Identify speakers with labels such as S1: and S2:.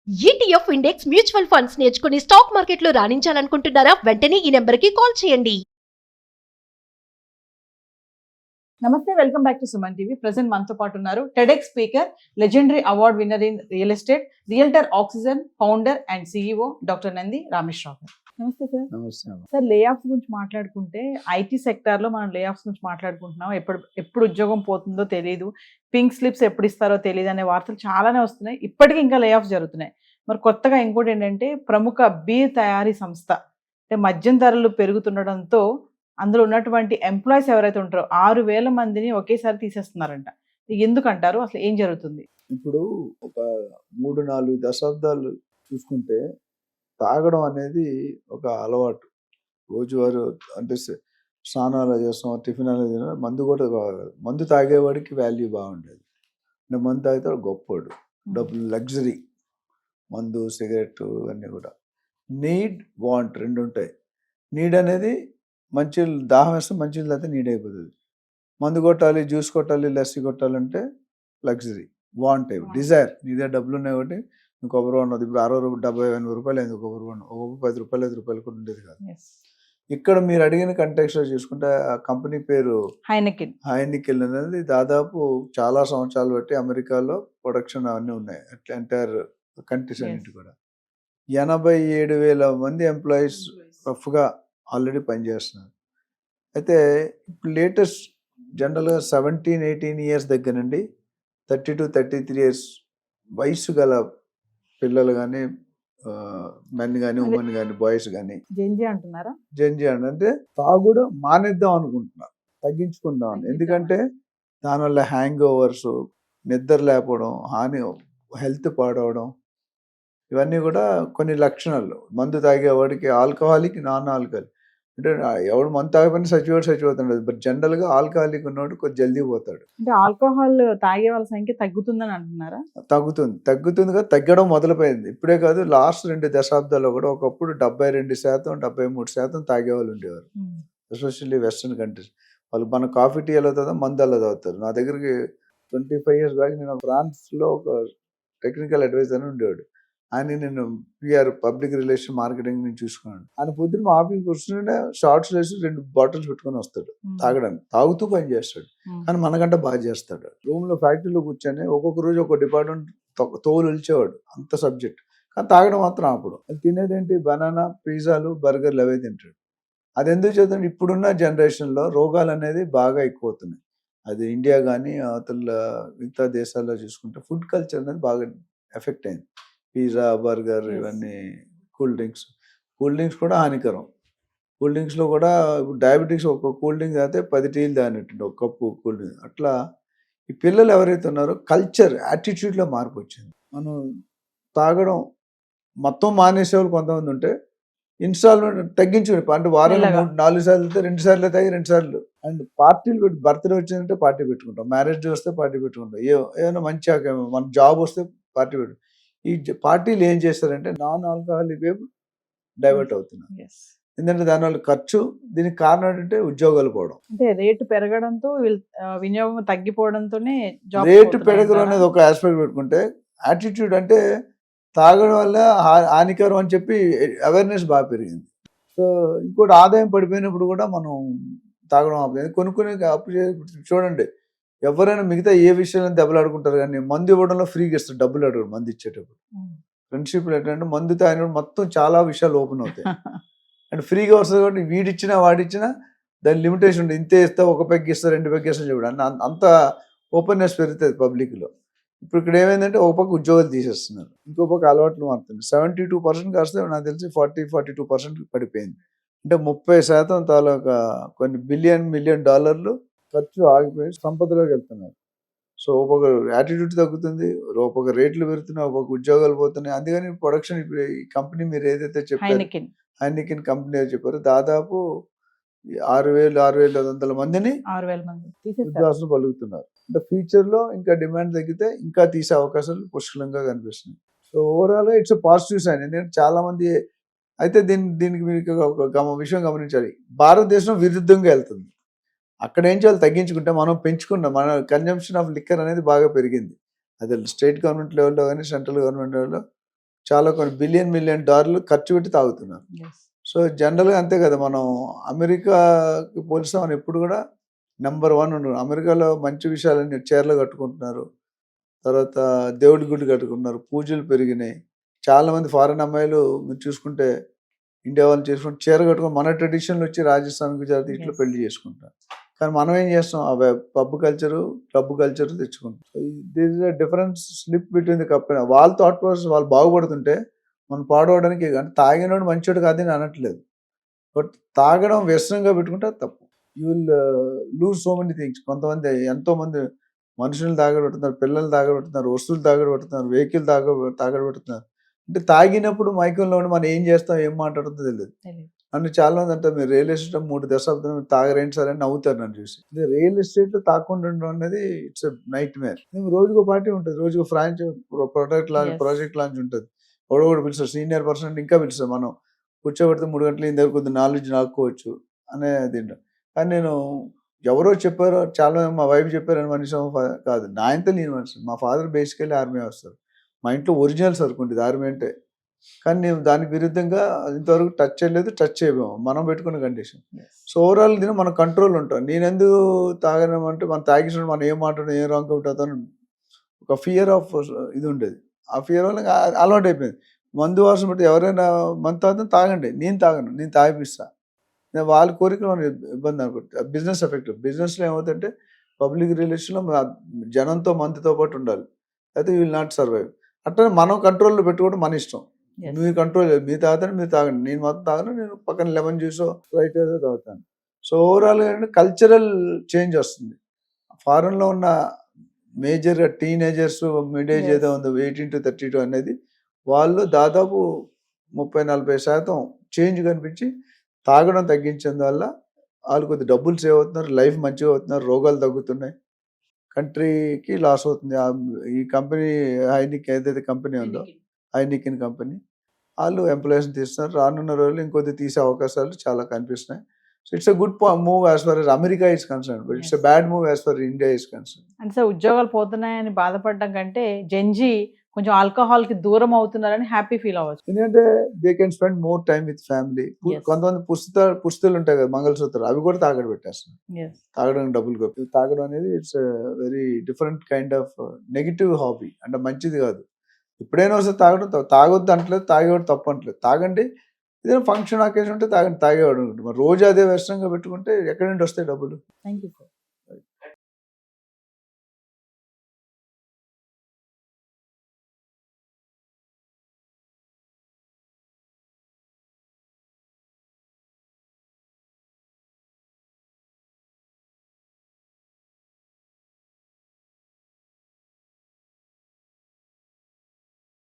S1: ETF index mutual funds నేర్చుకుని stock మార్కెట్లో రాణించాలనుకుంటున్నారా? వెంటనే ఈ నెంబర్కి కాల్ చేయండి.
S2: నమస్తే, welcome back to Suman TV. Present మనతో పాటు ఉన్నారు TEDx speaker, legendary award winner in real estate, realtor oxygen founder and CEO doctor Nandi Rameshwar Rao గారు. నమస్తే సార్.
S3: నమస్తే.
S2: సార్, లే ఆఫ్స్ గురించి మాట్లాడుకుంటే ఐటీ సెక్టార్ లో మనం లే ఆఫ్స్ గురించి మాట్లాడుకుంటున్నాం. ఎప్పుడు ఉద్యోగం పోతుందో తెలియదు, పింక్ స్లిప్స్ ఎప్పుడు ఇస్తారో తెలియదు అనే వార్తలు చాలానే వస్తున్నాయి. ఇప్పటికీ ఇంకా లే ఆఫ్స్ జరుగుతున్నాయి. మరి కొత్తగా ఇంకోటి ఏంటంటే, ప్రముఖ బీర్ తయారీ సంస్థ అంటే మద్యం ధరలు పెరుగుతుండడంతో అందులో ఉన్నటువంటి ఎంప్లాయీస్ ఎవరైతే ఉంటారో 6,000 మందిని ఒకేసారి తీసేస్తున్నారంట. ఎందుకంటారు? అసలు ఏం జరుగుతుంది?
S3: ఇప్పుడు ఒక 3-4 దశాబ్దాలు చూసుకుంటే తాగడం అనేది ఒక అలవాటు. రోజువారు అంటే స్నానాలు చేస్తాం, టిఫిన్ అనేది మందు కూడా కావాలి. మందు తాగేవాడికి వాల్యూ బాగుండేది. అంటే మందు తాగితే గొప్పోడు, డబ్బులు, లగ్జరీ. మందు, సిగరెట్ అన్నీ కూడా నీడ్, వాంట్ రెండు ఉంటాయి. నీడ్ అనేది మంచి దాహం వేస్తే మంచి అయితే నీడ్ అయిపోతుంది. మందు కొట్టాలి, జ్యూస్ కొట్టాలి, లస్సీ కొట్టాలంటే లగ్జరీ. Want Dzire. నీ దగ్గర డబ్బులు ఉన్నాయి కాబట్టి నువ్వు కొబ్బరి ఉన్నది. ఇప్పుడు 60 రూపాయలు, 70-80 రూపాయలు అయింది కొబ్బరి బొండం. ఒక 10 రూపాయలు, 5 రూపాయలు కూడా ఉండేది కాదు. ఇక్కడ మీరు అడిగిన కంటెక్స్ట్ చూసుకుంటే ఆ కంపెనీ పేరు
S2: హైనెకెన్
S3: అనేది దాదాపు చాలా సంవత్సరాలు బట్టి అమెరికాలో ప్రొడక్షన్ అవన్నీ ఉన్నాయి. అట్లా ఎంటైర్ కంట్రీస్ అన్నింటి కూడా 87,000 మంది ఎంప్లాయీస్ రఫ్గా ఆల్రెడీ పనిచేస్తున్నారు. అయితే ఇప్పుడు లేటెస్ట్ జనరల్గా 17-18 ఇయర్స్ దగ్గర నుండి 30-33 ఇయర్స్ వయసు గల పిల్లలు కానీ, మెన్ కానీ, ఉమెన్ కానీ, బాయ్స్ కానీ
S2: జెంజీ అంటున్నారా?
S3: జెంజీ అంటే తాగుడు మానేద్దాం అనుకుంటున్నారు, తగ్గించుకుందాం అని. ఎందుకంటే దానివల్ల హ్యాంగ్ ఓవర్స్, నిద్ర లేకపోవడం, హెల్త్ పాడవడం, ఇవన్నీ కూడా కొన్ని లక్షణాలు. మందు తాగేవాడికి ఆల్కహాలిక్, నాన్ ఆల్కహాలిక్ అంటే ఎవడు మందు తాగకపోయినా చచ్చిపోతాడు. బట్ జనరల్గా ఆల్కహాలిక్ ఉన్నవాడు కొంచెం జల్దీ పోతాడు.
S2: అంటే ఆల్కహాల్ తాగే వాళ్ళ సంఖ్య తగ్గుతుందని అంటున్నారా?
S3: తగ్గుతుంది కదా, తగ్గడం మొదలుపోయింది. ఇప్పుడే కాదు, లాస్ట్ 2 దశాబ్దాల్లో కూడా ఒకప్పుడు 72%, 73% తాగేవాళ్ళు ఉండేవారు. Especially western countries. వాళ్ళు మన కాఫీ టీ ఎలా తాగుతారు, మందు ఎలా తాగుతారు. నా దగ్గరికి 25 ఇయర్స్ బ్యాక్ నేను ఫ్రాన్స్లో ఒక టెక్నికల్ అడ్వైజర్ అని ఉండేవాడు. ఆయన నేను పిఆర్, పబ్లిక్ రిలేషన్, మార్కెటింగ్ నేను చూసుకున్నాను. ఆయన పొద్దున్న మా ఆఫీస్ కూర్చుంటే షార్ట్స్ వేసి 2 బాటిల్స్ పెట్టుకొని వస్తాడు తాగడానికి. తాగుతూ పని చేస్తాడు, కానీ మనకంటే బాగా చేస్తాడు. రూమ్లో, ఫ్యాక్టరీలో కూర్చొని ఒక్కొక్క రోజు ఒక డిపార్ట్మెంట్ తోలు ఇచ్చేవాడు, అంత సబ్జెక్ట్. కానీ తాగడం మాత్రం అప్పుడు తినేదేంటి, బనానా, పిజ్జాలు, బర్గర్లు అవే తింటాడు. అది ఎందుకు చేద్దాం, ఇప్పుడున్న జనరేషన్లో రోగాలు అనేది బాగా ఎక్కువ అవుతున్నాయి. అది ఇండియా కానీ అవతల మిగతా దేశాల్లో చూసుకుంటే ఫుడ్ కల్చర్ అనేది బాగా ఎఫెక్ట్ అయింది. పిజ్జా, బర్గర్, ఇవన్నీ. కూల్ డ్రింక్స్ కూడా హానికరం. కూల్ డ్రింక్స్లో కూడా ఇప్పుడు డయాబెటిక్స్, ఒక కూల్ డ్రింక్ తాగితే 10 టీలు తాగినట్టు, ఒక కప్పు కూల్ డ్రింక్. అట్లా ఈ పిల్లలు ఎవరైతే ఉన్నారో కల్చర్, యాటిట్యూడ్లో మార్పు వచ్చింది. మనం తాగడం మొత్తం మానేసేవాళ్ళు కొంతమంది ఉంటే ఇన్స్టాల్మెంట్ తగ్గించుకుని, అంటే వారంలో 4 సార్లు అయితే 2 సార్లు తాగి 2 సార్లు. అండ్ పార్టీలు పెట్టి, బర్త్డే వచ్చిందంటే పార్టీ పెట్టుకుంటాం, మ్యారేజ్ డే వస్తే పార్టీ పెట్టుకుంటాం, ఏమైనా మంచి మన జాబ్ వస్తే పార్టీ పెట్టుకుంటాం. ఈ పార్టీలు ఏం చేస్తారంటే నాన్ ఆల్కహాలిక్ వైపు డైవర్ట్ అవుతున్నారు. ఎందుకంటే దానివల్ల ఖర్చు. దీనికి కారణం ఏంటంటే ఉద్యోగాలు పోవడం,
S2: అంటే రేటు పెరగడంతో, వినియోగం తగ్గిపోవడంతోనే
S3: రేటు పెరగడం అనేది ఒక ఆస్పెక్ట్ పెట్టుకుంటే, యాటిట్యూడ్ అంటే తాగడం వల్ల హానికరం అని చెప్పి అవేర్నెస్ బాగా పెరిగింది. సో ఇంకోటి, ఆదాయం పడిపోయినప్పుడు కూడా మనం తాగడం ఆపేది. కొన్ని అప్పు చూడండి, ఎవరైనా మిగతా ఏ విషయంలో దెబ్బలాడుకుంటారు, కానీ మందు ఇవ్వడంలో ఫ్రీగా ఇస్తారు, డబ్బులు అడగరు మందు ఇచ్చేటప్పుడు. ఫ్రెండ్షిప్లో ఏంటంటే మందు తాగినప్పుడు మొత్తం చాలా విషయాలు ఓపెన్ అవుతాయి. అండ్ ఫ్రీగా వస్తుంది కాబట్టి వీడిచ్చినా వాడిచ్చినా దాని లిమిటేషన్ ఉంటుంది. ఇంతే ఇస్తా, 1 పెగ్ ఇస్తా, 2 పెగ్ ఇస్తా చెప్పడం, అంత ఓపెన్నెస్ పెరుగుతుంది పబ్లిక్లో. ఇప్పుడు ఇక్కడ ఏమైందంటే, ఒక పక్క ఉద్యోగాలు తీసేస్తున్నారు, ఇంకో పక్క అలవాట్లు మారుతుంది. 72% కాస్తే నాకు తెలిసి 40-42% పడిపోయింది. అంటే 30% తాలూకా కొన్ని మిలియన్ డాలర్లు ఖర్చు ఆగిపోయి సంపదలోకి వెళ్తున్నారు. సో ఒక యాటిట్యూడ్ తగ్గుతుంది, ఒక రేట్లు పెరుగుతున్నాయి, ఒక ఉద్యోగాలు పోతున్నాయి. అందుకని ప్రొడక్షన్, ఇప్పుడు ఈ కంపెనీ మీరు ఏదైతే చెప్పారు, హైనెకెన్ కంపెనీ ఏదో చెప్పారు, దాదాపు 6,500 మందిని ఉద్యోగాలు పలుకుతున్నారు. అంటే ఫ్యూచర్లో ఇంకా డిమాండ్ తగ్గితే ఇంకా తీసే అవకాశాలు పుష్కలంగా కనిపిస్తున్నాయి. సో ఓవరాల్గా ఇట్స్ పాజిటివ్ సైన్. ఎందుకంటే చాలా మంది అయితే దీనికి మీరు ఒక విషయం గమనించాలి, భారతదేశం విరుద్ధంగా వెళ్తుంది. అక్కడ ఏం చేయాలి, తగ్గించుకుంటే మనం పెంచుకున్నాం. మన కన్జంప్షన్ ఆఫ్ లిక్కర్ అనేది బాగా పెరిగింది. అది స్టేట్ గవర్నమెంట్ లెవెల్లో కానీ, సెంట్రల్ గవర్నమెంట్ లెవెల్లో చాలా కొన్ని బిలియన్ డాలర్లు ఖర్చు పెట్టి తాగుతున్నారు. సో జనరల్గా అంతే కదా, మనం అమెరికాకి పోలిస్తే మనం ఎప్పుడు కూడా నెంబర్ 1 ఉండరు. అమెరికాలో మంచి విషయాలన్నీ చీరలు కట్టుకుంటున్నారు, తర్వాత దేవుడి గుడి కట్టుకుంటున్నారు, పూజలు పెరిగినాయి. చాలామంది ఫారెన్ అమ్మాయిలు మీరు చూసుకుంటే ఇండియా వాళ్ళు చేసుకుంటే చీర కట్టుకుని మన ట్రెడిషన్లు వచ్చి రాజస్థాన్, గుజరాత్ ఇట్లా పెళ్లి చేసుకుంటారు. కానీ మనం ఏం చేస్తాం, పబ్ కల్చరు క్లబ్ కల్చర్ తెచ్చుకుంటాం. This is a difference slip between the company. వాళ్ళ థాట్ ప్రాసెస్ వాళ్ళు బాగుపడుతుంటే మనం పాడవడానికి, అంటే తాగినోడు మంచోడు కాదని అనట్లేదు, బట్ తాగడం వ్యసనంగా పెట్టుకుంటే అది తప్పు. You will lose so many things. కొంతమంది ఎంతోమంది మనుషులు తాగబెడుతున్నారు, పిల్లలు తాగబెడుతున్నారు, వస్తువులు తాగబెడుతున్నారు, వెహికల్ తాగబెడుతున్నారు. అంటే తాగినప్పుడు మైకంలో ఉండి మనం ఏం చేస్తాం, ఏం మాట్లాడుతుందో తెలియదు. నన్ను చాలా మంది అంటే మీరు రియల్ ఎస్టేట్ 3 దశాబ్దం తాగరేంటి సార్ అని నవ్వుతారు నన్ను చూసి. ఇది రియల్ ఎస్టేట్ లో తాకుండా ఉండడం అనేది ఇట్స్ నైట్ మేర్. మేము రోజుకో పార్టీ ఉంటుంది, రోజుకో ప్రాజెక్ట్ లాంచ్ ఉంటుంది. ఒకడొకటి పిలుస్తారు, సీనియర్ పర్సన్ ఇంకా పిలుస్తారు. మనం కూర్చోబెడితే 3 గంటలు ఇంత కొద్ది నాలెడ్జ్ నాకుకోవచ్చు అనేది. కానీ నేను ఎవరో చెప్పారో, చాలా మా వైఫ్ చెప్పారని మనిషి కాదు, నా ఇంత నేను మనిషి. మా ఫాదర్ బేసికల్లీ ఆర్మీ వస్తారు, మా ఇంట్లో ఒరిజినల్ సరుకు ఉంటుంది ఆర్మీ అంటే. కానీ నేను దానికి విరుద్ధంగా ఇంతవరకు టచ్ చేయలేదు, టచ్ చేయలేము, మనం పెట్టుకున్న కండిషన్. సో ఓవరాల్ దీని మన కంట్రోల్ ఉంటాం. నేను ఎందుకు తాగనంటే మనం తాగించిన మనం ఏం మాట్లాడడం, ఏం రాంగ్ అవుతుందని ఒక ఫియర్ ఆఫ్ ఇది ఉండేది. ఆ ఫియర్ వల్ల అలవాటు అయిపోయింది. మందు వాసన బట్టి ఎవరైనా మందు తాగుతాం, తాగండి, నేను తాగను, నేను తాగిపిస్తా. నేను వాళ్ళ కోరికలు మనం ఇబ్బంది అనుకుంటా. Business effect. బిజినెస్లో ఏమవుతుందంటే పబ్లిక్ రిలేషన్లో జనంతో మందుతో పాటు ఉండాలి, అయితే యూ విల్ నాట్ సర్వైవ్. అట్లా మనం కంట్రోల్లో పెట్టుకోవడం మన ఇష్టం. మీరు కంట్రోల్ లేదు, మీరు తాగుతాను, మీరు తాగండి, నేను మొత్తం తాగను, నేను పక్కన లెమన్ జ్యూసో రైట్ ఏదో తాగుతాను. సో ఓవరాల్గా కల్చరల్ చేంజ్ వస్తుంది. ఫారెన్లో ఉన్న మేజర్గా టీనేజర్స్, మిడ్ ఏజ్ ఏదో ఉందో 18 to 32 అనేది, వాళ్ళు దాదాపు 30-40% చేంజ్ కనిపించి తాగడం తగ్గించేందువల్ల వాళ్ళు కొద్ది డబ్బులు సేవ్ అవుతున్నారు, లైఫ్ మంచిగా అవుతున్నారు, రోగాలు తగ్గుతున్నాయి, కంట్రీకి లాస్ అవుతుంది. ఈ కంపెనీ హైనిక్ ఏదైతే కంపెనీ ఉందో, హైనికిన్ కంపెనీ, వాళ్ళు ఎంప్లాయీస్ని తీస్తున్నారు. రానున్న రోజులు ఇంకొద్ది తీసే అవకాశాలు చాలా కనిపిస్తున్నాయి. So it's a good move as for as America is concern, but it's a bad move as for India is concern.
S2: అంటే సార్, ఉద్యోగాలు పోతున్నాయని బాధపడడం కంటే జెన్జీ కొంచెం ఆల్కహాల్ కి దూరం అవుతున్నారని హ్యాపీ ఫీల్ అవ్వచ్చు.
S3: ఎందుకంటే they can spend more time with family.
S2: Yes.
S3: కొంతమంది పుస్తకాలు ఉంటాయి కదా, మంగళసూత్రాలు, అవి కూడా తాగడం పెట్టేస్తున్నారు. తాగడానికి డబ్బులు కొట్టి తాగడం అనేది it's very different kind of negative hobby. అంటే మంచిది కాదు. ఎప్పుడైనా వస్తే తాగడం తాగొద్దు అంటలేదు, తాగేవాడు తప్పు అంటలేదు, తాగండి. ఏదైనా ఫంక్షన్ అకేషన్ ఉంటే తాగండి, తాగేవాడు. మరి రోజు అదే వ్యసనంగా పెట్టుకుంటే ఎక్కడి నుండి వస్తాయి డబ్బులు?
S2: Thank you sir.